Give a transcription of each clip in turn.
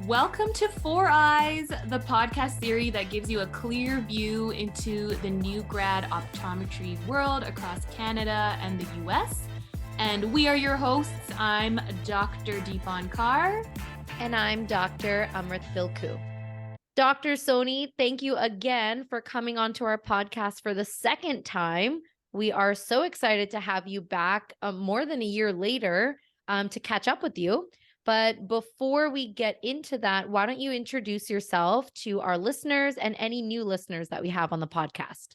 Welcome to Four Eyes, the podcast series that gives you a clear view into the new grad optometry world across Canada and the US. And we are your hosts. I'm Dr. Deepan Kaur. And I'm Dr. Amrit Bilku. Dr. Soni, thank you again for coming onto our podcast for the second time. We are so excited to have you back more than a year later to catch up with you. But before we get into that, why don't you introduce yourself to our listeners and any new listeners that we have on the podcast?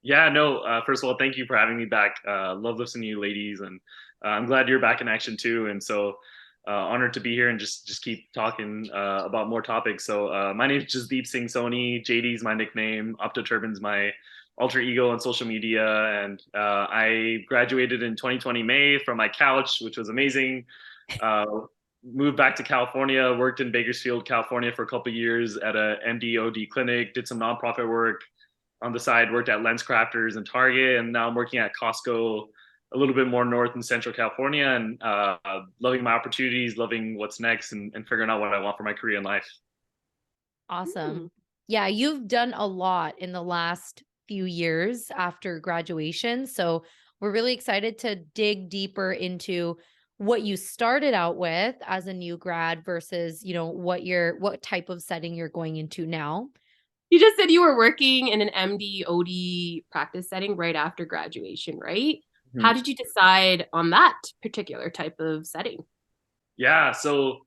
First of all, thank you for having me back. Love listening to you ladies, and I'm glad you're back in action too. And so honored to be here and just keep talking about more topics. So my name is Jasdeep Singh Soni. JD is my nickname. Optoturban's my alter ego on social media. And I graduated in 2020 May from my couch, which was amazing. Moved back to California, worked in Bakersfield, California for a couple of years at a MD/OD clinic, did some nonprofit work on the side, worked at Lens Crafters and Target, and now I'm working at Costco a little bit more north in Central California, and loving my opportunities, loving what's next, and figuring out what I want for my career in life. Awesome. Yeah, you've done a lot in the last few years after graduation. So we're really excited to dig deeper into what you started out with as a new grad versus, what type of setting you're going into now. You just said you were working in an MD/OD practice setting right after graduation, right? Mm-hmm. How did you decide on that particular type of setting? Yeah, so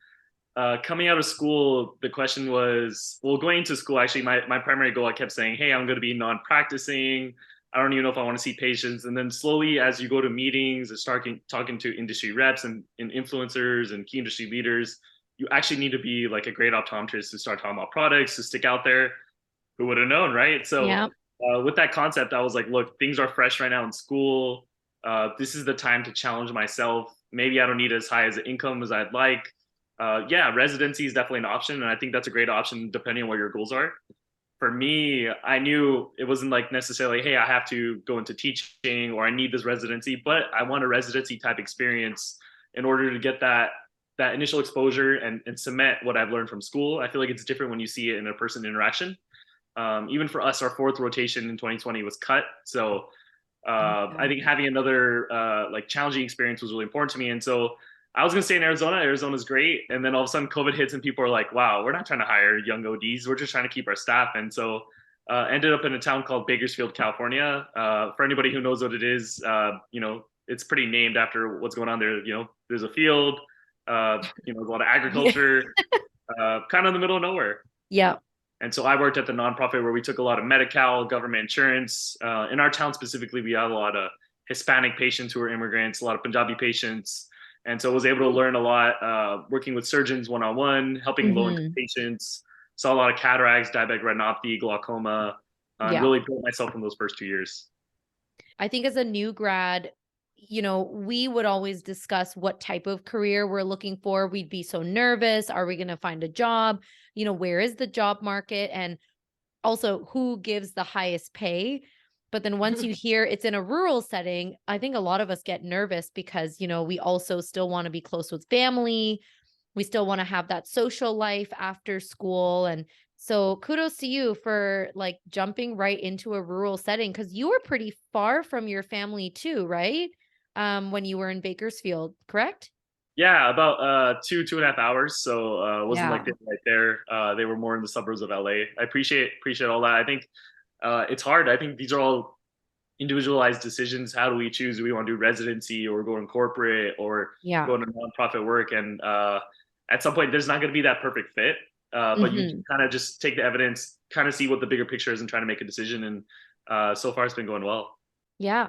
coming out of school, the question was, going into school, actually, my primary goal, I kept saying, hey, I'm going to be non-practicing. I don't even know if I want to see patients. And then slowly, as you go to meetings and start talking to industry reps and influencers and key industry leaders, you actually need to be like a great optometrist to start talking about products, to stick out there. Who would have known, right? So with that concept, I was like, look, things are fresh right now in school. This is the time to challenge myself. Maybe I don't need as high as an income as I'd like. Residency is definitely an option. And I think that's a great option depending on what your goals are. For me, I knew it wasn't like necessarily, hey, I have to go into teaching or I need this residency, but I want a residency type experience in order to get that initial exposure and cement what I've learned from school. I feel like it's different when you see it in a person interaction. Even for us, our fourth rotation in 2020 was cut. So I think having another challenging experience was really important to me. And so I was going to stay in Arizona. Arizona's great. And then all of a sudden COVID hits and people are like, wow, we're not trying to hire young ODs. We're just trying to keep our staff. And so ended up in a town called Bakersfield, California. For anybody who knows what it is, it's pretty named after what's going on there. There's a field, there's a lot of agriculture, kind of in the middle of nowhere. Yeah. And so I worked at the nonprofit where we took a lot of Medi-Cal, government insurance. In our town specifically, we had a lot of Hispanic patients who were immigrants, a lot of Punjabi patients. And so I was able to learn a lot working with surgeons one-on-one, helping low-income patients, saw a lot of cataracts, diabetic retinopathy, glaucoma, really built myself in those first 2 years. I think as a new grad, we would always discuss what type of career we're looking for. We'd be so nervous. Are we going to find a job? Where is the job market? And also who gives the highest pay? But then once you hear it's in a rural setting, I think a lot of us get nervous because, we also still want to be close with family. We still want to have that social life after school. And so kudos to you for like jumping right into a rural setting because you were pretty far from your family too, right? When you were in Bakersfield, correct? Yeah, about 2.5 hours. So wasn't like they were right there. They were more in the suburbs of LA. I appreciate all that. I think it's hard. I think these are all individualized decisions. How do we choose? Do we want to do residency or go in corporate or go into nonprofit work? And at some point, there's not going to be that perfect fit. But you can kind of just take the evidence, kind of see what the bigger picture is and try to make a decision. And so far, it's been going well. Yeah.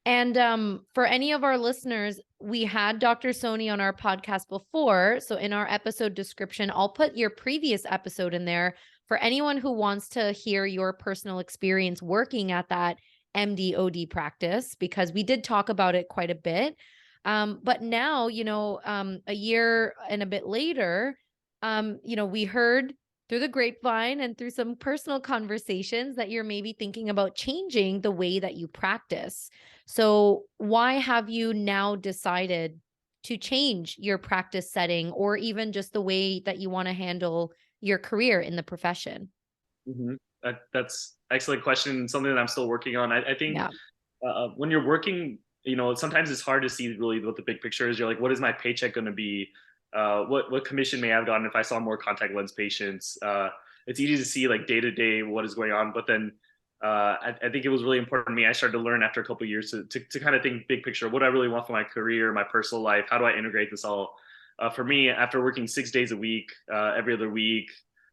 And for any of our listeners, we had Dr. Soni on our podcast before. So in our episode description, I'll put your previous episode in there for anyone who wants to hear your personal experience working at that MD/OD practice, because we did talk about it quite a bit. But now, a year and a bit later, we heard through the grapevine and through some personal conversations that you're maybe thinking about changing the way that you practice. So why have you now decided to change your practice setting or even just the way that you want to handle your career in the profession? Mm-hmm. That's excellent question. Something that I'm still working on. I think Yeah. when you're working, sometimes it's hard to see really what the big picture is. You're like, what is my paycheck going to be? What commission may I have gotten if I saw more contact lens patients? It's easy to see like day to day what is going on, but then I think it was really important to me. I started to learn after a couple of years to kind of think big picture. What do I really want for my career, my personal life? How do I integrate this all? For me, after working 6 days a week, every other week,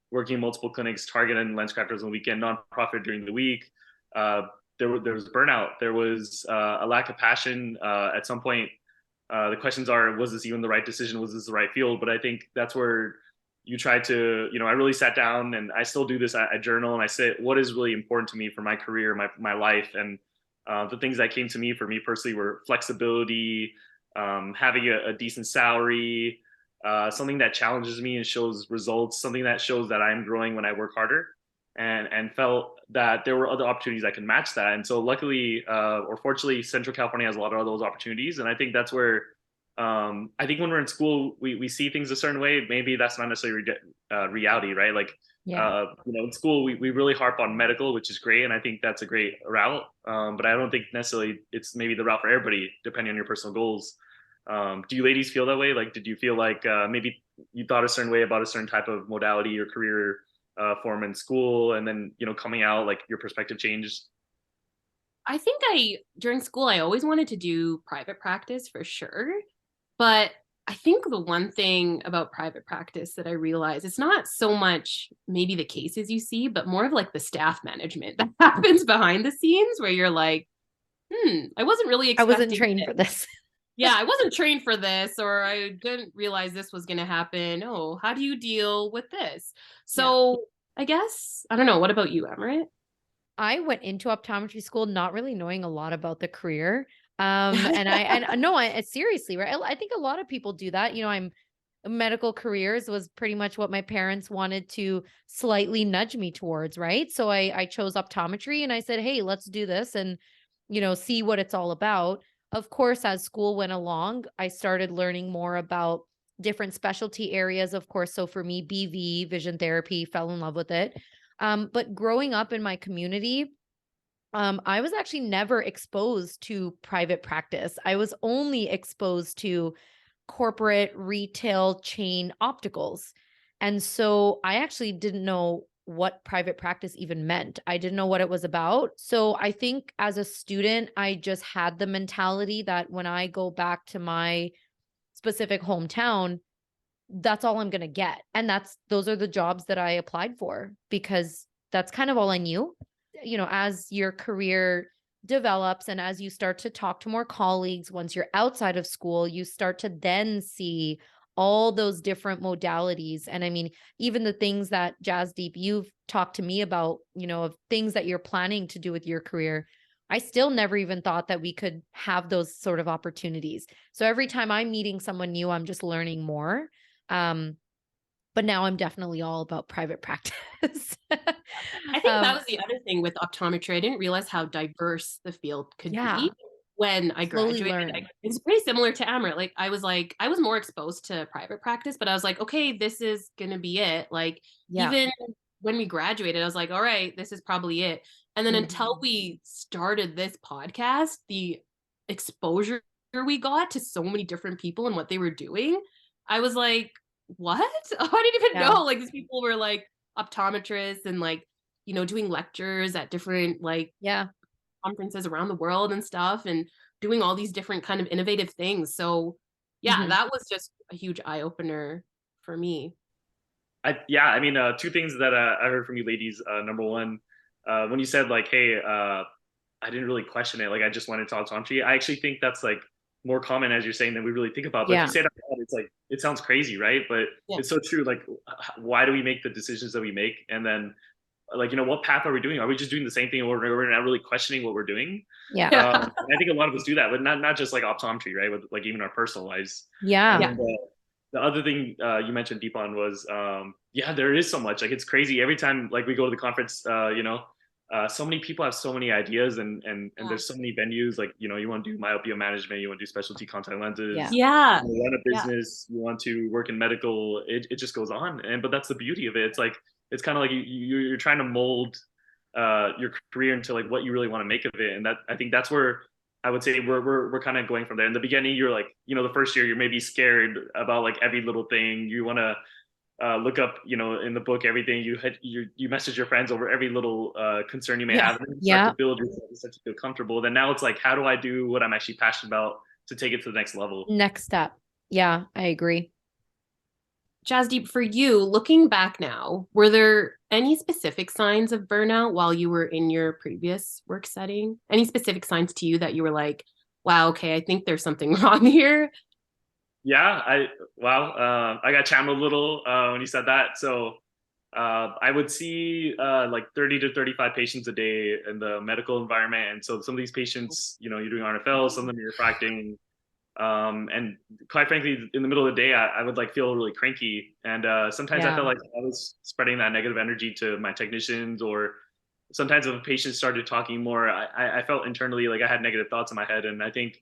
working in multiple clinics, Target and lens crafters on the weekend, nonprofit during the week. Uh, there was burnout. There was a lack of passion. At some point, the questions are: was this even the right decision? Was this the right field? But I think that's where you try to, I really sat down, and I still do this. I journal and I say, what is really important to me for my career, my life, and the things that came to me for me personally were flexibility, having a decent salary, something that challenges me and shows results, something that shows that I'm growing when I work harder, and felt that there were other opportunities that can match that. And so luckily, or fortunately, Central California has a lot of those opportunities. And I think that's where, I think when we're in school, we see things a certain way. Maybe that's not necessarily reality, right? Like, in school, we really harp on medical, which is great. And I think that's a great route. But I don't think necessarily it's maybe the route for everybody, depending on your personal goals. Do you ladies feel that way? Like, did you feel like maybe you thought a certain way about a certain type of modality or career form in school, and then coming out, like your perspective changed? I think during school, I always wanted to do private practice for sure. But I think the one thing about private practice that I realized, it's not so much maybe the cases you see, but more of like the staff management that happens behind the scenes where you're like, I wasn't really I expecting wasn't trained for this. Yeah, I wasn't trained for this, or I didn't realize this was going to happen. Oh, how do you deal with this? So I guess, I don't know. What about you, Emmerich? I went into optometry school not really knowing a lot about the career. And no, I seriously, right? I think a lot of people do that. I'm medical careers was pretty much what my parents wanted to slightly nudge me towards, right? So I chose optometry and I said, hey, let's do this and, see what it's all about. Of course, as school went along, I started learning more about different specialty areas, of course. So for me, BV, vision therapy, fell in love with it. But growing up in my community, I was actually never exposed to private practice. I was only exposed to corporate retail chain opticals. And so I actually didn't know what private practice even meant. I didn't know what it was about. So I think as a student, I just had the mentality that when I go back to my specific hometown, that's all I'm going to get. And those are the jobs that I applied for because that's kind of all I knew. As your career develops and as you start to talk to more colleagues, once you're outside of school, you start to then see all those different modalities. And I mean, even the things that Jasdeep, you've talked to me about, of things that you're planning to do with your career. I still never even thought that we could have those sort of opportunities. So every time I'm meeting someone new, I'm just learning more. But now I'm definitely all about private practice. I think that was the other thing with optometry. I didn't realize how diverse the field could be when I graduated. It's pretty similar to Amrit. I was more exposed to private practice, but I was like, okay, this is going to be it. Even when we graduated, I was like, all right, this is probably it. And then until we started this podcast, the exposure we got to so many different people and what they were doing, I was like, what? Oh, I didn't even know. These people were optometrists and doing lectures at different conferences around the world and stuff, and doing all these different kind of innovative things. So that was just a huge eye opener for me. I mean, two things that I heard from you ladies. Number one, when you said hey, I didn't really question it. I just wanted to optometry. I actually think that's more common, as you're saying, than we really think about. But if you say that, it's it sounds crazy, right? But it's so true. Why do we make the decisions that we make? And then what path are we doing? Are we just doing the same thing over and over and not really questioning what we're doing? I think a lot of us do that, but not just optometry, right? With even our personal lives. The other thing you mentioned, Deepan, was there is so much. It's crazy every time we go to the conference. so many people have so many ideas, and there's so many venues. Like, you know, you want to do myopia management, you want to do specialty contact lenses, Yeah. you run a business, you want to work in medical. It just goes on. And but that's the beauty of it. It's like, it's kind of like you're trying to mold your career into like what you really want to make of it. And that, I think that's where I would say we're kind of going from there. In the beginning, you're like, you know, the first year you're maybe scared about like every little thing. You want to look up, you know, in the book, everything. You message your friends over every little concern you may have, and then you start to build yourself, you start to feel comfortable. Then now it's like, how do I do what I'm actually passionate about to take it to the next level? Next step. Yeah, I agree. Jasdeep, for you, looking back now, were there any specific signs of burnout while you were in your previous work setting? Any specific signs to you that you were like, wow, okay, I think there's something wrong here? Yeah, I got channeled a little when you said that. So I would see like 30 to 35 patients a day in the medical environment. And so some of these patients, you know, you're doing RNFL, some of them you're refracting. And quite frankly, in the middle of the day, I would like feel really cranky. And sometimes I felt like I was spreading that negative energy to my technicians, or sometimes if a patient started talking more, I felt internally like I had negative thoughts in my head. And I think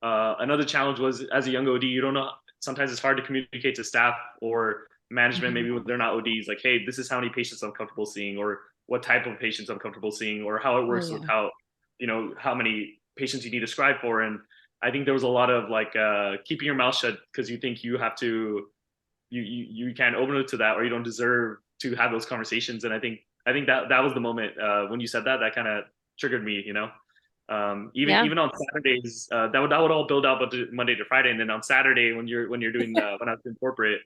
another challenge was, as a young OD, you don't know, sometimes it's hard to communicate to staff or management, maybe when they're not ODs, like, hey, this is how many patients I'm comfortable seeing, or what type of patients I'm comfortable seeing, or how it works with how, you know, how many patients you need to scribe for. And I think there was a lot of like keeping your mouth shut because you think you have to, you can't open it to that, or you don't deserve to have those conversations. And I think that was the moment when you said that, that kind of triggered me, you know. Even on Saturdays, that would all build up to Monday to Friday, and then on Saturday when you're doing when I was in corporate,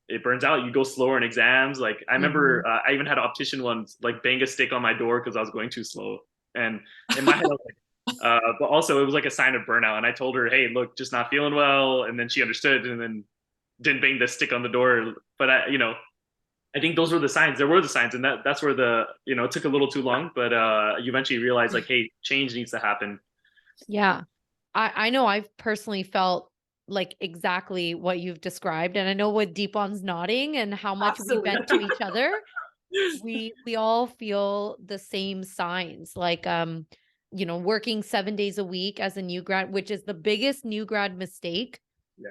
it burns out. You go slower in exams. Like I remember, I even had an optician once like bang a stick on my door because I was going too slow, and in my head I was like, but also it was like a sign of burnout. And I told her, hey, look, just not feeling well, and then she understood, and then didn't bang the stick on the door. But you know, I think those were the signs. There were the signs, and that's where the, you know, it took a little too long, but you eventually realize like, hey, change needs to happen. Yeah. I know I've personally felt like exactly what you've described. And I know what Deepan's nodding and how much we vent to each other. We all feel the same signs, like you know, working 7 days a week as a new grad, which is the biggest new grad mistake.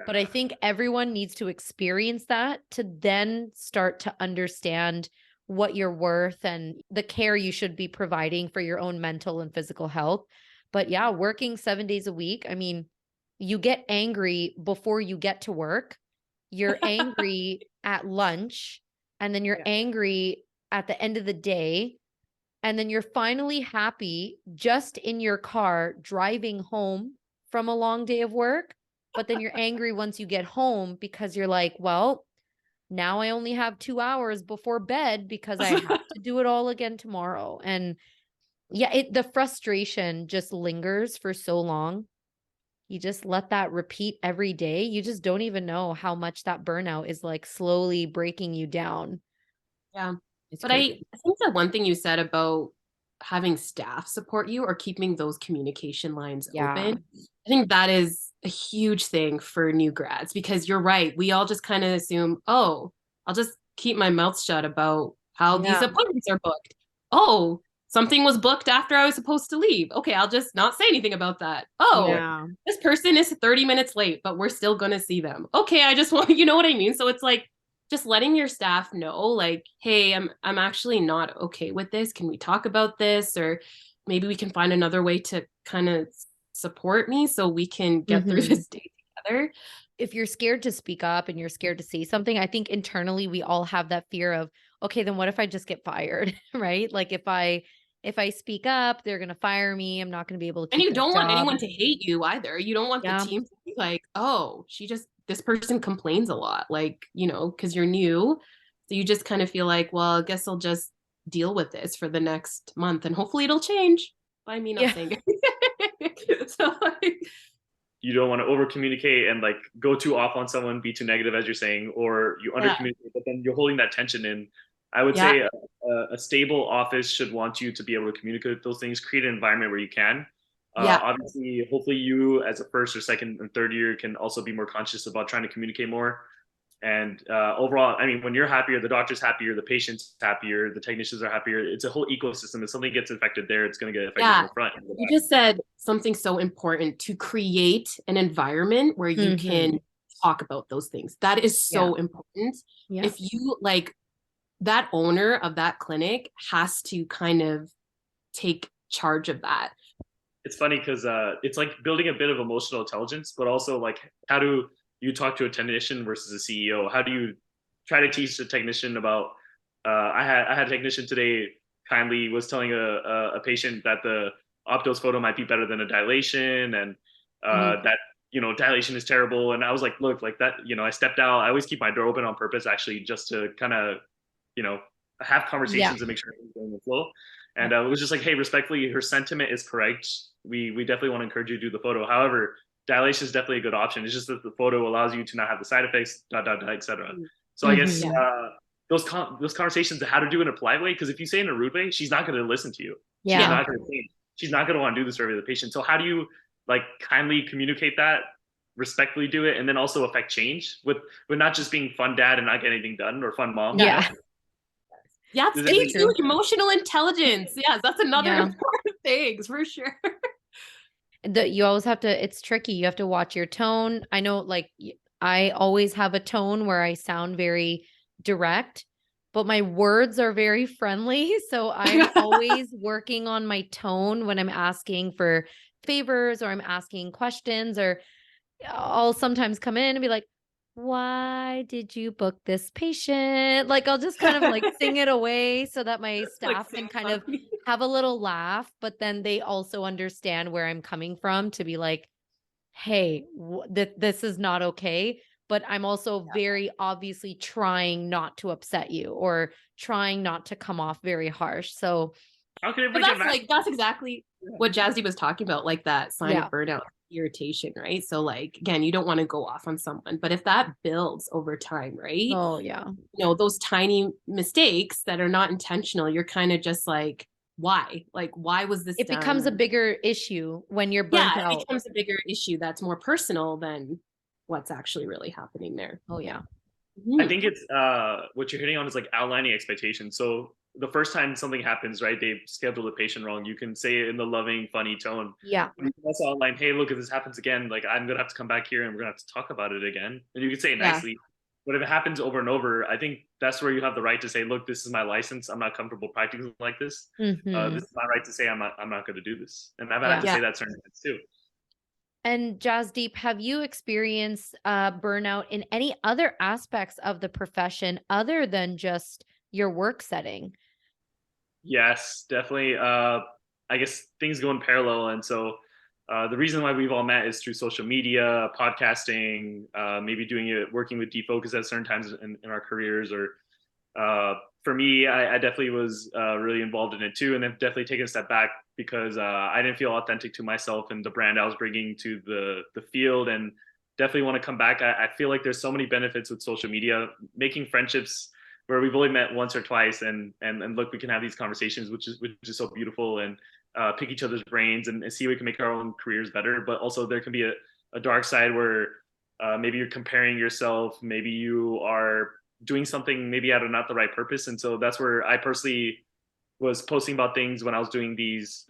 But I think everyone needs to experience that to then start to understand what you're worth and the care you should be providing for your own mental and physical health. But yeah, working 7 days a week, I mean, you get angry before you get to work. You're angry at lunch, and then you're angry at the end of the day. And then you're finally happy just in your car driving home from a long day of work. But then you're angry once you get home because you're like, well, now I only have 2 hours before bed because I have to do it all again tomorrow. And yeah, the frustration just lingers for so long. You just let that repeat every day. You just don't even know how much that burnout is like slowly breaking you down. Yeah. It's But crazy. I think the one thing you said about having staff support you or keeping those communication lines open, I think that is a huge thing for new grads, because you're right. We all just kind of assume, oh, I'll just keep my mouth shut about how these appointments are booked. Oh, something was booked after I was supposed to leave. Okay, I'll just not say anything about that. Oh, this person is 30 minutes late, but we're still going to see them. Okay, I just want, you know what I mean? So it's like, just letting your staff know, like, hey, I'm actually not okay with this. Can we talk about this? Or maybe we can find another way to kind of support me so we can get through this day together. If you're scared to speak up and you're scared to say something, I think internally we all have that fear of, okay, then what if I just get fired? Right? Like if I speak up, they're gonna fire me. I'm not gonna be able to And keep you this don't want job. anyone to hate you either. You don't want the team to be like, oh, this person complains a lot, like, you know, because you're new. So you just kind of feel like, well, I guess I'll just deal with this for the next month and hopefully it'll change by me not saying it. So like, you don't want to over communicate and like go too off on someone, be too negative as you're saying, or you under communicate, but then you're holding that tension in. I would say a stable office should want you to be able to communicate those things, create an environment where you can. Obviously, hopefully you as a first or second and third year can also be more conscious about trying to communicate more. And overall, I mean, when you're happier, the doctor's happier, the patient's happier, the technicians are happier. It's a whole ecosystem. If something gets affected there, it's going to get affected in Yeah. the front. And the You back. just said something so important, to create an environment where you can talk about those things. That is so important. Yeah. If you like, that owner of that clinic has to kind of take charge of that. It's funny because it's like building a bit of emotional intelligence, but also like, how do you talk to a technician versus a CEO? How do you try to teach a technician about? I had a technician today kindly was telling a patient that the Optos photo might be better than a dilation, and that dilation is terrible. And I was like, look, like that, I stepped out. I always keep my door open on purpose, actually, just to kind of have conversations and make sure everything's going with flow. And it was just like, hey, respectfully, her sentiment is correct. We definitely want to encourage you to do the photo. However, dilation is definitely a good option. It's just that the photo allows you to not have the side effects, etc. So I guess those conversations of how to do it in a polite way, because if you say it in a rude way, she's not going to listen to you. Yeah. She's not going to change. She's not going to want to do the survey of the patient. So how do you like kindly communicate that, respectfully do it, and then also affect change with not just being fun dad and not getting anything done, or fun mom? Yeah. Yeah, stage 2, emotional intelligence. Yes, that's another important thing for sure. You always have to, it's tricky. You have to watch your tone. I know, like, I always have a tone where I sound very direct, but my words are very friendly. So I'm always working on my tone when I'm asking for favors or I'm asking questions, or I'll sometimes come in and be like, why did you book this patient? Like, I'll just kind of like sing it away so that my staff can kind of have a little laugh, but then they also understand where I'm coming from, to be like, hey, this is not okay. But I'm also very obviously trying not to upset you or trying not to come off very harsh. So that's exactly what Jasdeep was talking about, like that sign of burnout, irritation, right? So like, again, you don't want to go off on someone, but if that builds over time, right? Oh yeah. Those tiny mistakes that are not intentional, you're kind of just like, why? Like, why was this It done? becomes a bigger issue when you're burnt out. It becomes a bigger issue that's more personal than what's actually really happening there. Oh yeah. I think it's what you're hitting on is like outlining expectations. So the first time something happens, right, they schedule the patient wrong, you can say it in the loving, funny tone. Yeah. You can also outline, hey, look, if this happens again, like I'm gonna have to come back here and we're gonna have to talk about it again. And you can say it nicely. But if it happens over and over, I think that's where you have the right to say, look, this is my license. I'm not comfortable practicing like this. This is my right to say I'm not going to do this. And I've had to say that certain things too. And Jasdeep, have you experienced burnout in any other aspects of the profession other than just your work setting? Yes, definitely. I guess things go in parallel. And so the reason why we've all met is through social media, podcasting, maybe working with Defocus at certain times in our careers. Or for me, I definitely was really involved in it too. And I've definitely taken a step back because I didn't feel authentic to myself and the brand I was bringing to the field, and definitely want to come back. I feel like there's so many benefits with social media, making friendships where we've only met once or twice, and look, we can have these conversations, which is so beautiful, and pick each other's brains and see how we can make our own careers better. But also there can be a dark side where maybe you're comparing yourself, maybe you are doing something maybe out of not the right purpose. And so that's where I personally was posting about things when I was doing these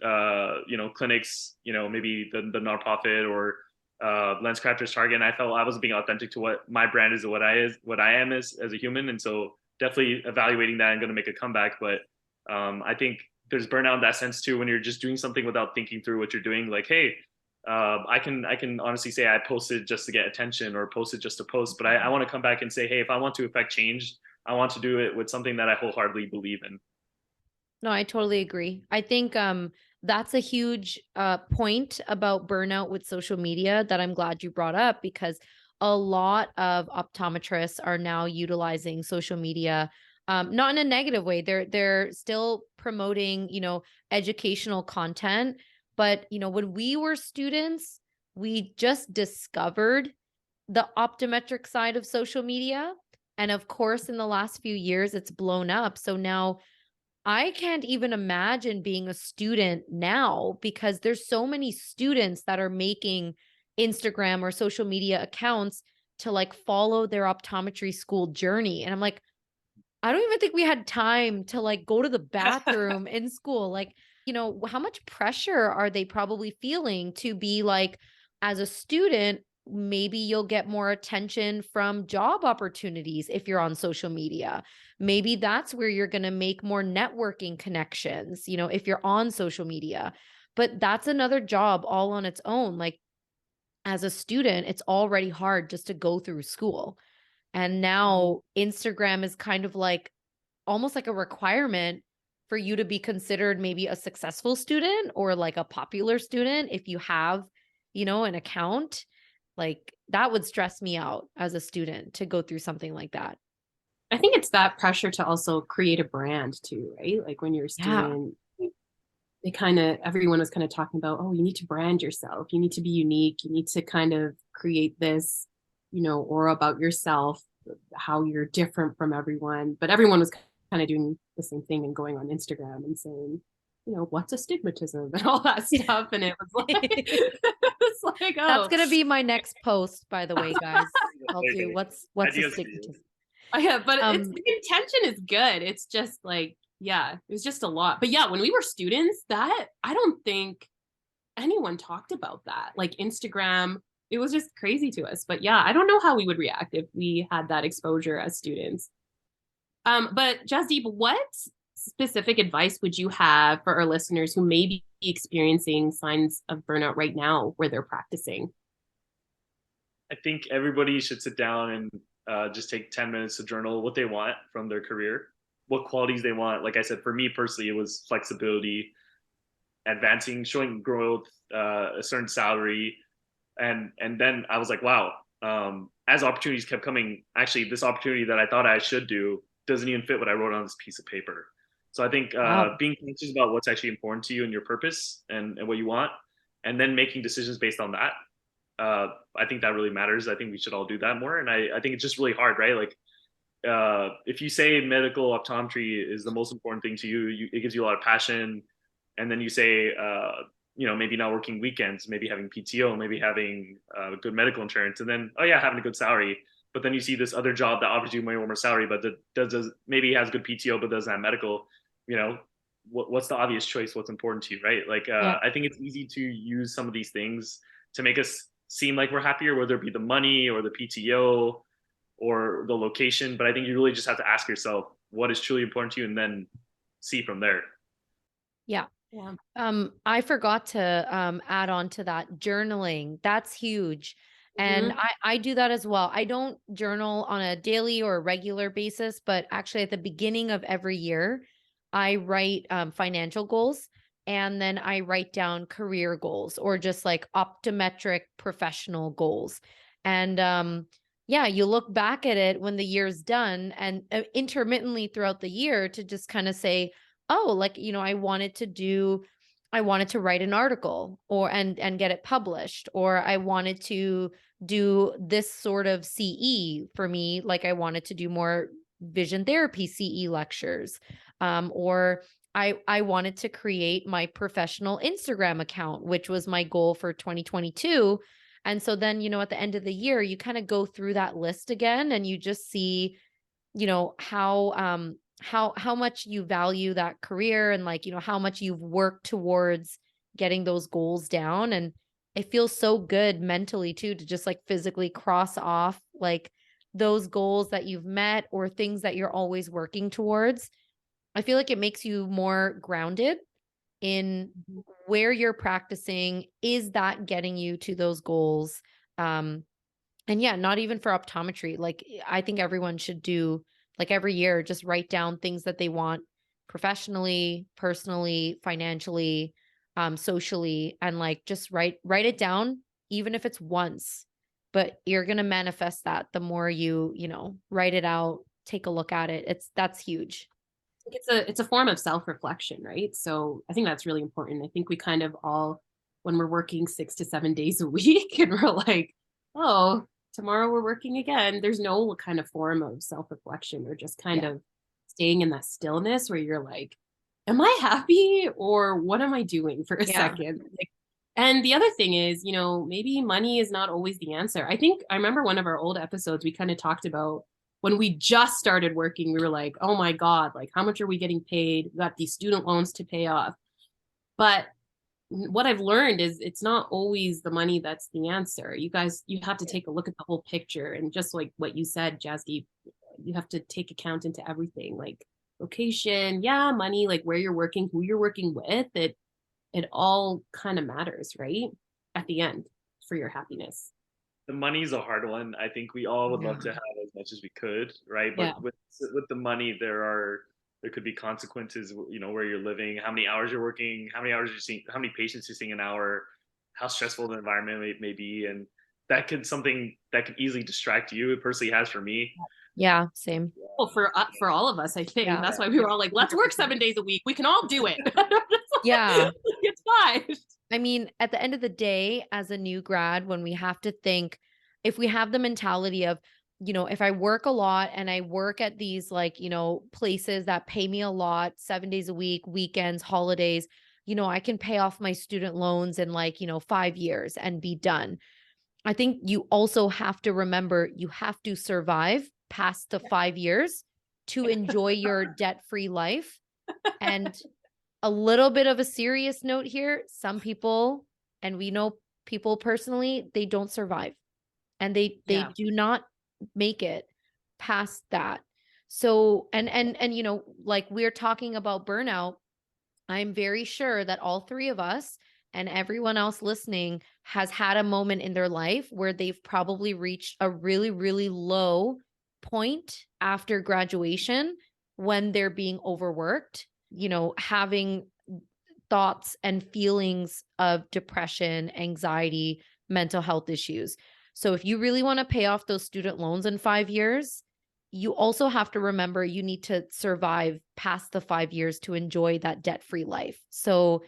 clinics, maybe the nonprofit or Lens Crafters Target, and I felt I wasn't being authentic to what my brand is and what I am as a human. And so definitely evaluating that and going to make a comeback. But I think there's burnout in that sense too, when you're just doing something without thinking through what you're doing. Like, hey, I can honestly say I posted just to get attention or posted just to post, but I want to come back and say, hey, if I want to affect change, I want to do it with something that I wholeheartedly believe in. No, I totally agree. I think that's a huge point about burnout with social media that I'm glad you brought up, because a lot of optometrists are now utilizing social media, not in a negative way. They're still promoting, educational content. But, when we were students, we just discovered the optometric side of social media. And of course, in the last few years, it's blown up. So now I can't even imagine being a student now, because there's so many students that are making Instagram or social media accounts to like follow their optometry school journey. And I'm like, I don't even think we had time to like go to the bathroom in school. Like, how much pressure are they probably feeling to be like, as a student, maybe you'll get more attention from job opportunities if you're on social media. Maybe that's where you're going to make more networking connections, if you're on social media. But that's another job all on its own. Like, as a student, it's already hard just to go through school. And now Instagram is kind of like almost like a requirement for you to be considered maybe a successful student or like a popular student if you have, an account. Like, that would stress me out as a student to go through something like that. I think it's that pressure to also create a brand too, right? Like when you're a Yeah. student, everyone was kind of talking about, oh, you need to brand yourself. You need to be unique. You need to kind of create this, aura about yourself, how you're different from everyone. But everyone was kind of doing the same thing and going on Instagram and saying, what's astigmatism and all that stuff. And it was like, it's like, oh. That's going to be my next post, by the way, guys. I'll do what's Ideas astigmatism. Yeah, but the intention is good. It's just like, yeah, it was just a lot. But yeah, when we were students, that I don't think anyone talked about that. Like Instagram, it was just crazy to us. But yeah, I don't know how we would react if we had that exposure as students. But Jasdeep, what specific advice would you have for our listeners who may be experiencing signs of burnout right now where they're practicing? I think everybody should sit down and just take 10 minutes to journal what they want from their career, what qualities they want. Like I said, for me personally, it was flexibility, advancing, showing growth, a certain salary. And then I was like, wow, as opportunities kept coming, actually this opportunity that I thought I should do doesn't even fit what I wrote on this piece of paper. So I think being conscious about what's actually important to you and your purpose and what you want, and then making decisions based on that. I think that really matters. I think we should all do that more. And I think it's just really hard, right? Like if you say medical optometry is the most important thing to you, it gives you a lot of passion. And then you say, maybe not working weekends, maybe having PTO, maybe having good medical insurance, and then, oh yeah, having a good salary. But then you see this other job that offers you way more salary, but that does maybe has good PTO, but doesn't have medical. What's the obvious choice? What's important to you, right? Like, I think it's easy to use some of these things to make us seem like we're happier, whether it be the money or the PTO or the location. But I think you really just have to ask yourself what is truly important to you, and then see from there. Yeah. I forgot to add on to that journaling. That's huge. And I do that as well. I don't journal on a daily or a regular basis, but actually at the beginning of every year, I write financial goals, and then I write down career goals or just like optometric professional goals. And you look back at it when the year's done, and intermittently throughout the year to just kind of say, oh, like, I wanted to write an article and get it published, or I wanted to do this sort of CE for me. Like I wanted to do more vision therapy CE lectures, or I wanted to create my professional Instagram account, which was my goal for 2022. And so then, at the end of the year, you kind of go through that list again, and you just see, how much you value that career, and like, how much you've worked towards getting those goals down. And it feels so good mentally too, to just like physically cross off like those goals that you've met or things that you're always working towards. I feel like it makes you more grounded in where you're practicing. Is that getting you to those goals? And yeah, not even for optometry. Like I think everyone should do, like every year, just write down things that they want professionally, personally, financially, socially, and like just write it down, even if it's once. But you're going to manifest that the more you write it out, take a look at it. That's huge. It's a form of self-reflection, right? So I think that's really important. I think we kind of all, when we're working 6 to 7 days a week and we're like, oh, tomorrow we're working again, there's no kind of form of self-reflection or just kind of staying in that stillness where you're like, am I happy or what am I doing for a second? Like, And the other thing is, maybe money is not always the answer. I remember one of our old episodes, we kind of talked about when we just started working, we were like, oh my God, like how much are we getting paid? We got these student loans to pay off. But what I've learned is it's not always the money that's the answer. You have to take a look at the whole picture. And just like what you said, Jasdeep, you have to take account into everything, like location, money, like where you're working, who you're working with. It all kind of matters, right? At the end for your happiness. The money's a hard one. I think we all would love to have as much as we could, right? But with the money, there could be consequences, where you're living, how many hours you're working, how many hours you're seeing, how many patients you're seeing an hour, how stressful the environment may be. And that could easily distract you. It personally has for me. Yeah, same. Well, for all of us, I think that's why we were all like, let's work 7 days a week. We can all do it. Yeah. It's fine. I mean, at the end of the day, as a new grad, when we have to think, if we have the mentality of, if I work a lot and I work at these places that pay me a lot, 7 days a week, weekends, holidays, I can pay off my student loans in 5 years and be done. I think you also have to remember you have to survive past the 5 years to enjoy your debt-free life. And a little bit of a serious note here, some people, and we know people personally, they don't survive and they do not make it past that. So, and like we're talking about burnout, I'm very sure that all three of us and everyone else listening has had a moment in their life where they've probably reached a really, really low point after graduation when they're being overworked, having thoughts and feelings of depression, anxiety, mental health issues. So if you really want to pay off those student loans in 5 years, you also have to remember you need to survive past the 5 years to enjoy that debt-free life. So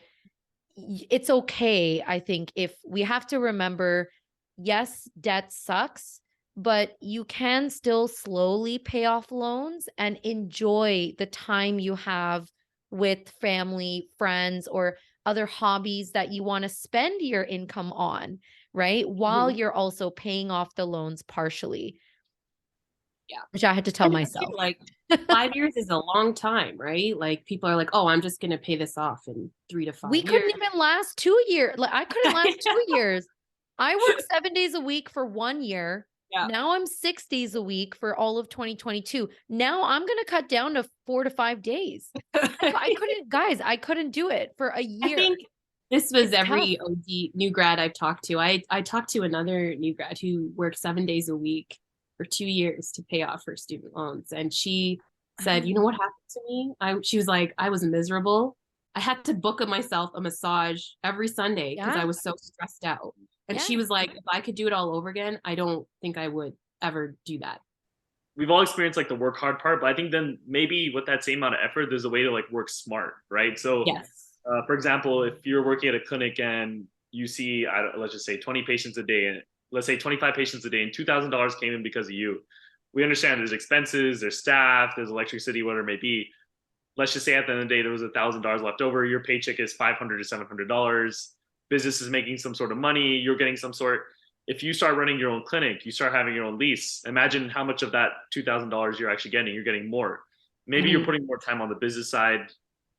it's okay, I think, if we have to remember, yes, debt sucks, but you can still slowly pay off loans and enjoy the time you have with family, friends, or other hobbies that you want to spend your income on, right? While you're also paying off the loans partially. Yeah. Which I had to tell myself. Like 5 years is a long time, right? Like people are like, oh, I'm just going to pay this off in 3 to 5 years. We couldn't even last 2 years. Like I couldn't last 2 years. I worked 7 days a week for 1 year. Yeah. Now I'm 6 days a week for all of 2022. Now I'm going to cut down to 4 to 5 days. I couldn't do it for a year. I think this was every OD new grad I've talked to. I talked to another new grad who worked 7 days a week for 2 years to pay off her student loans. And she said, you know what happened to me? She was like, I was miserable. I had to book myself a massage every Sunday because I was so stressed out. And she was like, if I could do it all over again, I don't think I would ever do that. We've all experienced like the work hard part, but I think then maybe with that same amount of effort, there's a way to like work smart, right? So for example, if you're working at a clinic and you see, let's just say 20 patients a day, and let's say 25 patients a day, and $2,000 came in because of you. We understand there's expenses, there's staff, there's electricity, whatever it may be. Let's just say at the end of the day, there was $1,000 left over. Your paycheck is $500 to $700. Business is making some sort of money. You're getting some sort. If you start running your own clinic, you start having your own lease. Imagine how much of that $2,000 you're actually getting. You're getting more. Maybe you're putting more time on the business side.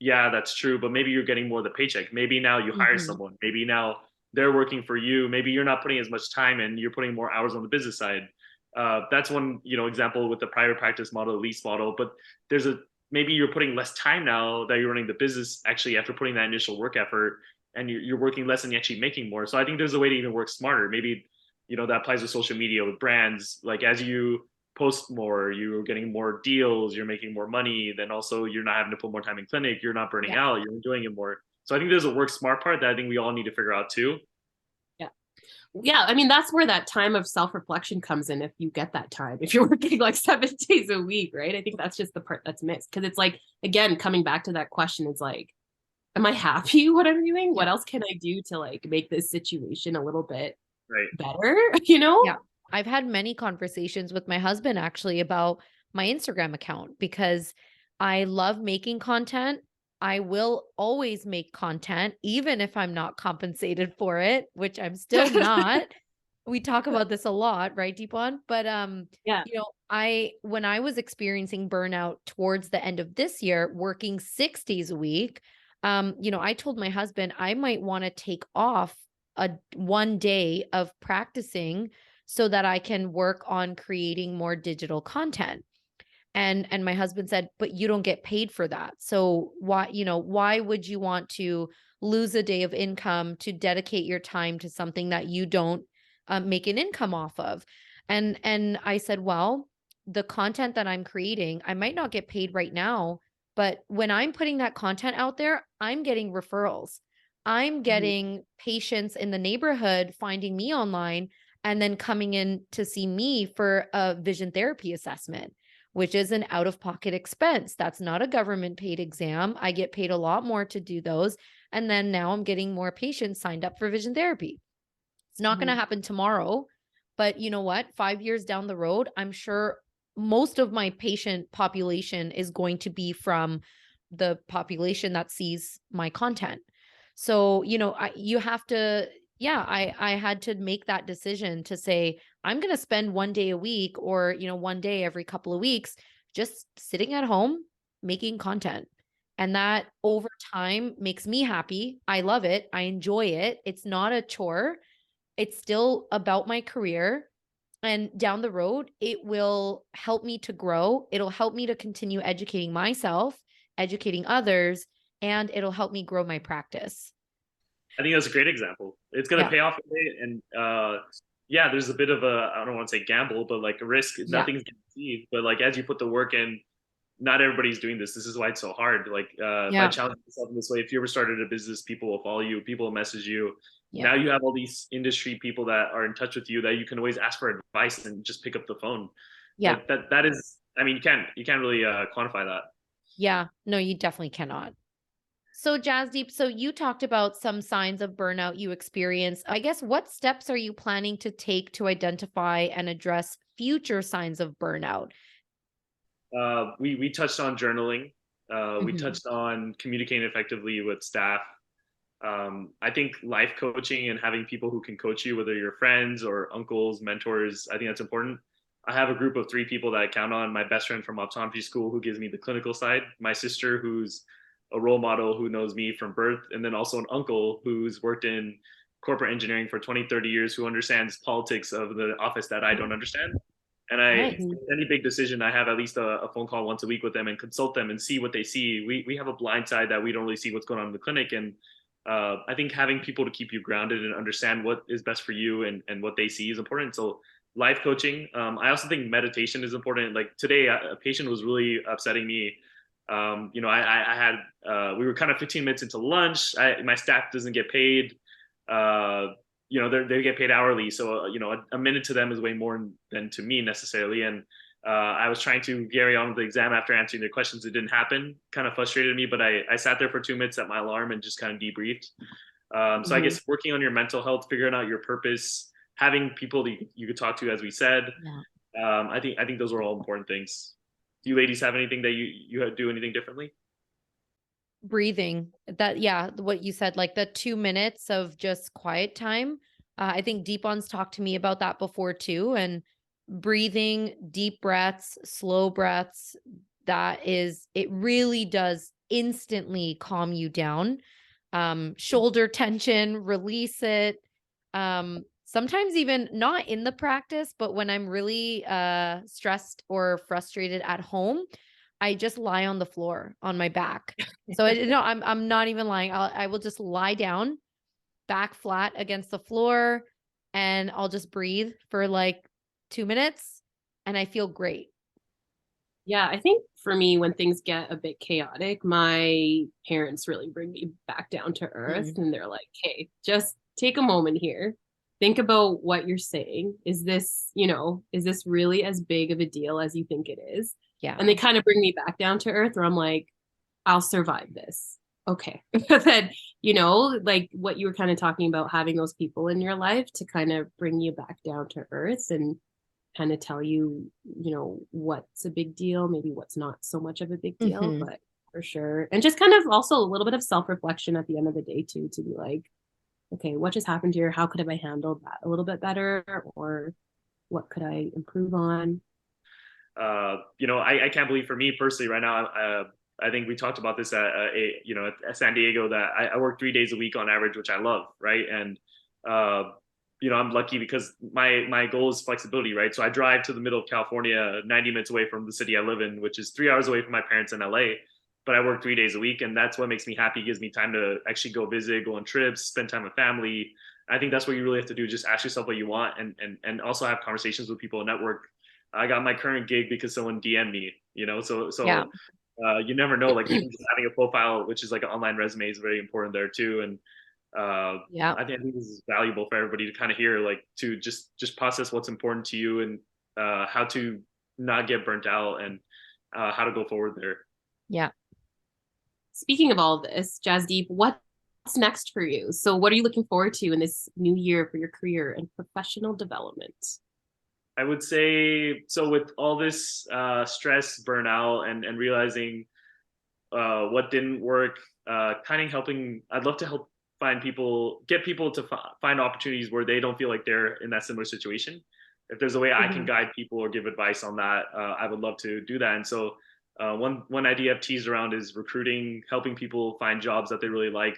Yeah, that's true. But maybe you're getting more of the paycheck. Maybe now you hire someone. Maybe now they're working for you. Maybe you're not putting as much time in. You're putting more hours on the business side. That's one, example with the private practice model, lease model. But maybe you're putting less time now that you're running the business actually after putting that initial work effort, and you're working less and you're actually making more. So I think there's a way to even work smarter. Maybe, that applies with social media, with brands. Like as you post more, you're getting more deals, you're making more money. Then also you're not having to put more time in clinic. You're not burning out. You're enjoying it more. So I think there's a work smart part that I think we all need to figure out too. Yeah. I mean, that's where that time of self-reflection comes in. If you get that time, if you're working like 7 days a week, right? I think that's just the part that's missed. Cause it's like, again, coming back to that question, it's like, am I happy what I'm doing? What else can I do to like make this situation a little bit better? Yeah. I've had many conversations with my husband actually about my Instagram account because I love making content. I will always make content, even if I'm not compensated for it, which I'm still not. We talk about this a lot, right, Deepan? But Yeah. when I was experiencing burnout towards the end of this year, working 6 days a week, I told my husband I might want to take off one day of practicing so that I can work on creating more digital content. And my husband said, but you don't get paid for that. So why would you want to lose a day of income to dedicate your time to something that you don't make an income off of? And I said, well, the content that I'm creating, I might not get paid right now, but when I'm putting that content out there, I'm getting referrals. I'm getting patients in the neighborhood finding me online and then coming in to see me for a vision therapy assessment, which is an out-of-pocket expense. That's not a government paid exam. I get paid a lot more to do those. And then now I'm getting more patients signed up for vision therapy. It's not going to happen tomorrow, but you know what? 5 years down the road, I'm sure most of my patient population is going to be from the population that sees my content. So, you have to, I had to make that decision to say, I'm going to spend one day a week or, one day every couple of weeks, just sitting at home, making content. And that over time makes me happy. I love it. I enjoy it. It's not a chore. It's still about my career. And down the road, it will help me to grow. It'll help me to continue educating myself, educating others, and it'll help me grow my practice. I think that's a great example. It's going to pay off one day. And there's a bit of a, I don't want to say gamble, but like a risk. Nothing's guaranteed. But like as you put the work in, not everybody's doing this. This is why it's so hard. Like by challenging yourself in this way, if you ever started a business, people will follow you, people will message you. Now you have all these industry people that are in touch with you that you can always ask for advice and just pick up the phone. Yeah. Like that is, I mean, you can't really quantify that. Yeah, no, you definitely cannot. So Jasdeep, so you talked about some signs of burnout you experience. I guess what steps are you planning to take to identify and address future signs of burnout? We touched on journaling. We touched on communicating effectively with staff. I think life coaching and having people who can coach you, whether you're friends or uncles, mentors, I think that's important. I have a group of 3 people that I count on. My best friend from optometry school who gives me the clinical side, my sister who's a role model who knows me from birth, and then also an uncle who's worked in corporate engineering for 20, 30 years, who understands politics of the office that I don't understand. And any big decision, I have at least a phone call once a week with them and consult them and see what they see. We have a blind side that we don't really see what's going on in the clinic. And I think having people to keep you grounded and understand what is best for you and what they see is important. So life coaching. I also think meditation is important. Like today, a patient was really upsetting me. I had, we were kind of 15 minutes into lunch. My staff doesn't get paid. They get paid hourly. So, a minute to them is way more than to me necessarily. And I was trying to carry on with the exam after answering their questions. It didn't happen. Kind of frustrated me, but I sat there for 2 minutes at my alarm and just kind of debriefed. So I guess working on your mental health, figuring out your purpose, having people that you could talk to, as we said, I think those are all important things. Do you ladies have anything that you do anything differently? Breathing. What you said, like the 2 minutes of just quiet time. I think Deepan's talked to me about that before too. And breathing, deep breaths, slow breaths, it really does instantly calm you down. Shoulder tension, release it. Sometimes even not in the practice, but when I'm really stressed or frustrated at home, I just lie on the floor on my back. So I'm not even lying. I will just lie down, back flat against the floor, and I'll just breathe for like 2 minutes, and I feel great. Yeah, I think for me, when things get a bit chaotic, my parents really bring me back down to earth, and they're like, "Hey, just take a moment here. Think about what you're saying. Is this really as big of a deal as you think it is?" Yeah. And they kind of bring me back down to earth, where I'm like, I'll survive this. Okay. But then, like what you were kind of talking about, having those people in your life to kind of bring you back down to earth and kind of tell you, what's a big deal, maybe what's not so much of a big deal. But For sure. And just kind of also a little bit of self-reflection at the end of the day too, to be like, okay, what just happened here? How could have I handled that a little bit better? Or what could I improve on? I can't believe for me personally right now, I think we talked about this at San Diego that I work 3 days a week on average, which I love, right? And I'm lucky because my goal is flexibility, right? So I drive to the middle of California, 90 minutes away from the city I live in, which is 3 hours away from my parents in LA. But I work 3 days a week, and that's what makes me happy. It gives me time to actually go visit, go on trips, spend time with family. I think that's what you really have to do. Just ask yourself what you want, and also have conversations with people, network. I got my current gig because someone DM'd me, Yeah. you never know. Like even just having a profile, which is like an online resume, is very important there too. And Yeah. I think this is valuable for everybody to kind of hear, like to just process what's important to you and how to not get burnt out and how to go forward there. Yeah. Speaking of all this, Jasdeep, what's next for you? So what are you looking forward to in this new year for your career and professional development? I would say so with all this stress, burnout, and realizing what didn't work, kind of helping. I'd love to help get people to find opportunities where they don't feel like they're in that similar situation. If there's a way I can guide people or give advice on that, I would love to do that. And so one idea I've teased around is recruiting, helping people find jobs that they really like.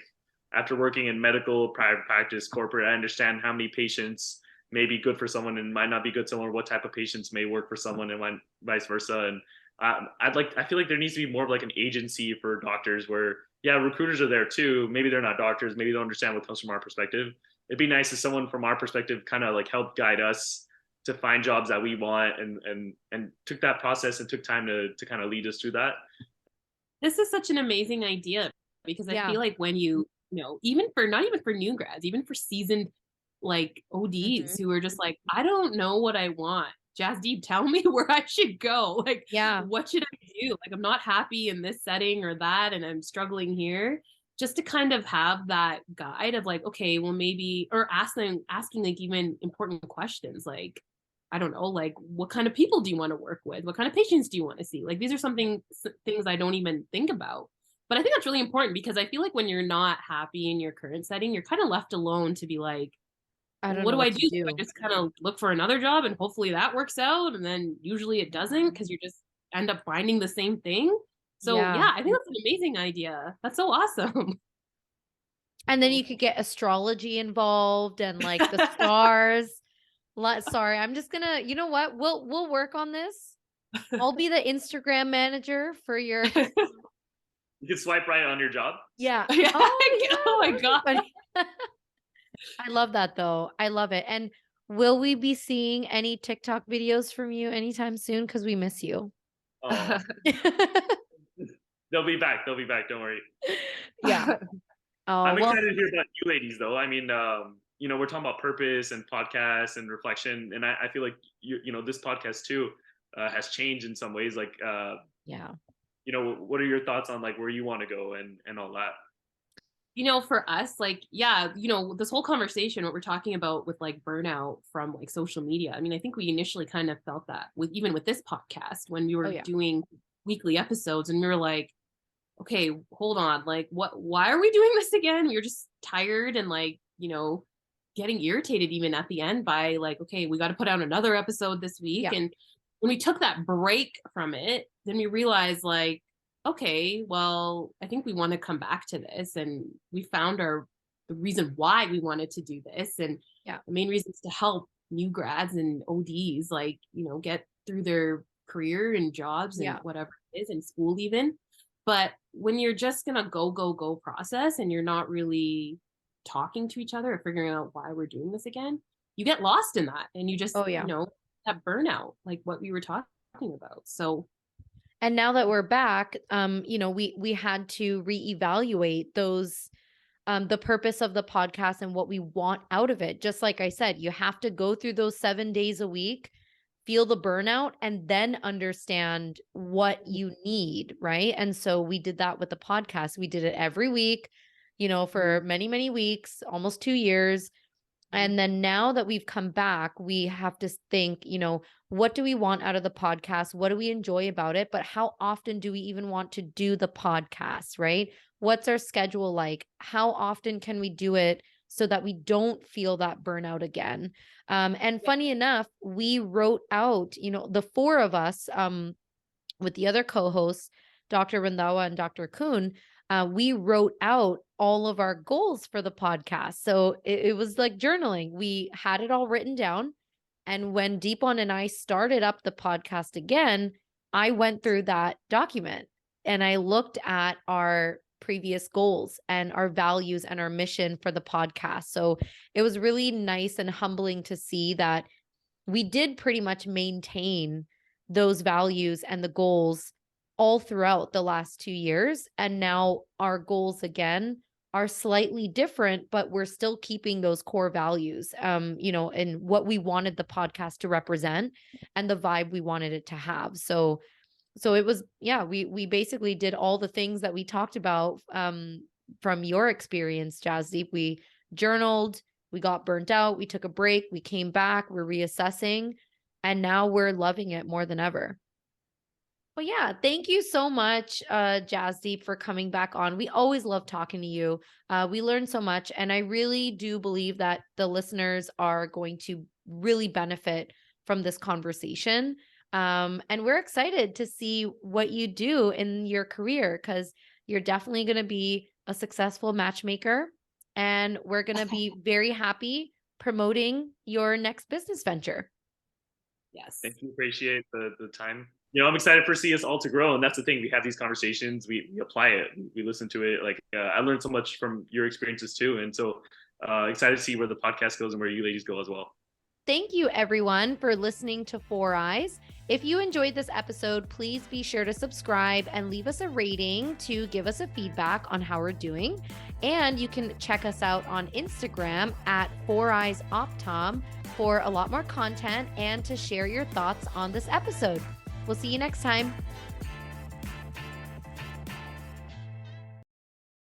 After working in medical, private practice, corporate, I understand how many patients may be good for someone and might not be good for someone, what type of patients may work for someone and vice versa. And I feel like there needs to be more of like an agency for doctors where, yeah, recruiters are there too. Maybe they're not doctors. Maybe they don't understand what comes from our perspective. It'd be nice if someone from our perspective kind of like helped guide us to find jobs that we want and took that process and took time to kind of lead us through that. This is such an amazing idea because I feel like when even for not even for new grads, even for seasoned like ODs who are just like, I don't know what I want. Jasdeep, tell me where I should go. Like, what should I do? Like, I'm not happy in this setting or that, and I'm struggling here. Just to kind of have that guide of like, okay, well, maybe, or asking like even important questions like, I don't know, like what kind of people do you want to work with? What kind of patients do you want to see? Like these are things I don't even think about. But I think that's really important because I feel like when you're not happy in your current setting, you're kind of left alone to be like, what do I do? I just kind of look for another job and hopefully that works out. And then usually it doesn't because you just end up finding the same thing. So yeah, I think that's an amazing idea. That's so awesome. And then you could get astrology involved and like the stars. Sorry, I'm just gonna, you know what? We'll work on this. I'll be the Instagram manager for your. You can swipe right on your job. Yeah. Oh my God. I love that though. I love it. And will we be seeing any TikTok videos from you anytime soon? Because we miss you. Oh. They'll be back. Don't worry. Yeah. I'm excited to hear about you ladies though. I mean, we're talking about purpose and podcasts and reflection. And I feel like, this podcast too has changed in some ways. Like, what are your thoughts on like where you want to go and all that? For us, like, this whole conversation, what we're talking about with like burnout from like social media. I mean, I think we initially kind of felt that even with this podcast when we were doing weekly episodes and we were like, okay, hold on, like why are we doing this again? You're just tired and like, getting irritated even at the end by like, okay, we got to put out another episode this week. Yeah. And when we took that break from it, then we realized like, okay, well, I think we want to come back to this. And we found the reason why we wanted to do this. And the main reason is to help new grads and ODs, like, get through their career and jobs and whatever it is in school even. But when you're just going to go process and you're not really talking to each other or figuring out why we're doing this again, you get lost in that. And you just, that burnout, like what we were talking about. So. And now that we're back, we had to reevaluate those, the purpose of the podcast and what we want out of it. Just like I said, you have to go through those 7 days a week, feel the burnout, and then understand what you need, right? And so we did that with the podcast. We did it every week, for many, many weeks, almost 2 years. And then now that we've come back, we have to think, what do we want out of the podcast? What do we enjoy about it? But how often do we even want to do the podcast, right? What's our schedule like? How often can we do it so that we don't feel that burnout again? And funny enough, we wrote out, the four of us, with the other co-hosts, Dr. Randawa and Dr. Kuhn, we wrote out all of our goals for the podcast. So it was like journaling. We had it all written down. And when Deepon and I started up the podcast again, I went through that document and I looked at our previous goals and our values and our mission for the podcast. So it was really nice and humbling to see that we did pretty much maintain those values and the goals all throughout the last 2 years. And now our goals again are slightly different, but we're still keeping those core values, and what we wanted the podcast to represent and the vibe we wanted it to have. So it was, we basically did all the things that we talked about, from your experience, Jasdeep. We journaled, we got burnt out, we took a break, we came back, we're reassessing, and now we're loving it more than ever. Well, yeah, thank you so much, Jasdeep, for coming back on. We always love talking to you. We learn so much, and I really do believe that the listeners are going to really benefit from this conversation. And we're excited to see what you do in your career, because you're definitely going to be a successful matchmaker, and we're going to be very happy promoting your next business venture. Yes. Thank you. Appreciate the time. I'm excited for us all to grow. And that's the thing. We have these conversations, we apply it, we listen to it. Like, I learned so much from your experiences too. And so excited to see where the podcast goes and where you ladies go as well. Thank you, everyone, for listening to Four Eyes. If you enjoyed this episode, please be sure to subscribe and leave us a rating to give us a feedback on how we're doing. And you can check us out on Instagram at 4eyesoptom for a lot more content and to share your thoughts on this episode. We'll see you next time.